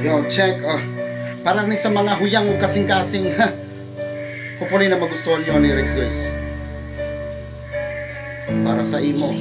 Yo, check. Parang ni sa mga huyang o kasing-kasing. Hopefully na magustuhan nyo ang lyrics, guys. Para sa imo.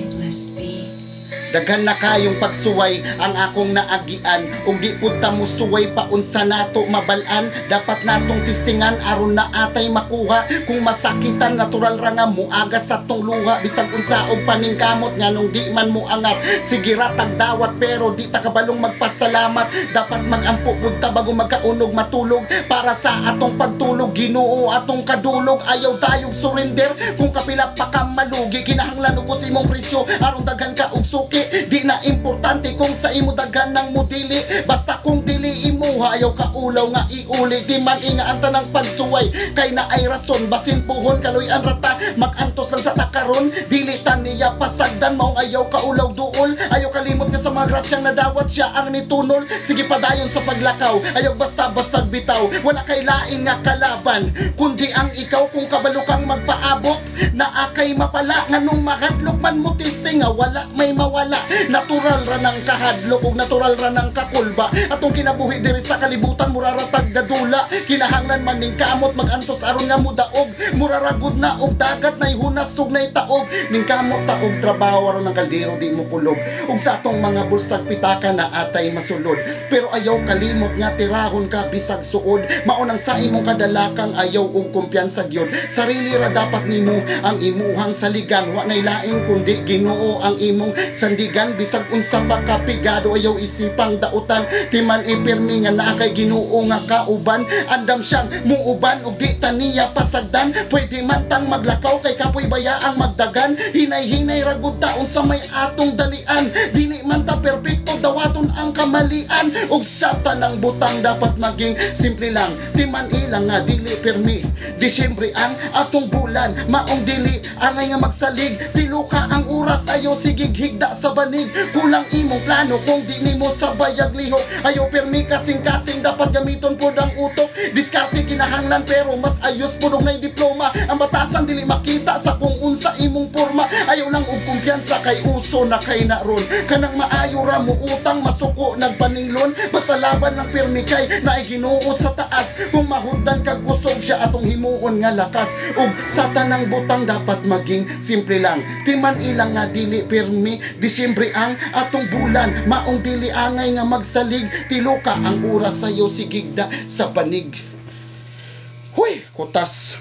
Daghan na kayong pagsuway ang akong naagian, ug di pud ta musuway paunsa nato mabalan. Dapat natong tistingan aron na atay makuha. Kung masakitan natural ra nga muagas sa tong luha. Bisag unsa og paningkamot nganong di man mo angat. Sige ra tagdawat pero di ta kabalong magpasalamat. Dapat magampo pud ta bago magkaunog matulog. Para sa atong pagtulog Ginoo atong kadulog. Ayaw tayong surrender kung kapila pa ka malugi. Kinahanglan ubos imong presyo aron daghan ka og suki. Di na importante kung sa imo daghan ng mudili. Basta kung dili imo ayaw ka ulaw nga iuli. Di man inga ang tanang pagsuway kay na ay rason. Basin puhon kaloy ang rata magantos lang sa takaron. Dili ta niya pasagdan maong ayaw ka ulaw duol. Ayaw kalimot nga sa mga grasyang nadawat siya ang nitunol. Sige padayon sa paglakaw ayaw basta-basta bitaw. Wala kay lain nga kalaban kundi ang ikaw. Kung kabalo kang magpaabot na akay mapala nganong mahadlok man mo testing nga wala may mawala. Natural ra ng kahadlok ug natural ra ng kakulba. Atong kinabuhi diri sa kalibutan muraratag dadula. Kinahanglan man ning kamot magantos aron nga mudaog. Muraragod na og dagat nay hunasog nay taog. Ning kamot taog trabaho aron ng kaldero di mo kulog. Ug sa atong mga bulstag pitaka na atay masulod. Pero ayaw kalimot nga tirahon ka bisag suod. Mao nang sa imong kadalakang ayaw og kumpiyansa gyud. Sarili ra dapat nimo ang imuhang saligan. Wa nay lain kundi Ginoo ang imong sandigan. Bisag unsa pa kapigado ayaw isipang dautan. Timan ipirmi nga naa kay Ginoo nga kauban. Andam siyang muuban ug di ta niya pasagdan. Pwede man tang maglakaw kay kapoy bayaang magdagan. Hinay-hinay ragud ta unsa may atong dalian. Dili man ta perpekto dawaton ang kamalian. Ug sa tanang butang dapat maging simple lang. Timan ilang nga dili pirmi. Disyembre ang atong bulan maong dili angay nga magsalig. Tiluka ang oras ayaw sigig higda sa banig. Kulang imong plano kung di nimo sabayag lihok. Ayaw permi kasing-kasing dapat gamiton pod ang utok. Diskarte kinahanglan pero mas ayos pudong nay diploma. Ang batasan dili makita sa kung unsa imong porma. Ayaw lang og kumpiyansa kay uso na kay naron. Kanang maayo ra mo utang masuko nagpaninglon. Basta laban lang permi kay naay Ginoo sa taas. Kung mahuddan kag kusog siya atong himuon nga lakas. Ug sa tanang butang dapat maging simple lang. Timan ilang nga dili permi. Disyembre ang atong bulan maong dili angay nga magsalig. Tiluka ang oras sayo sigigda sa panig. Huy, kutas.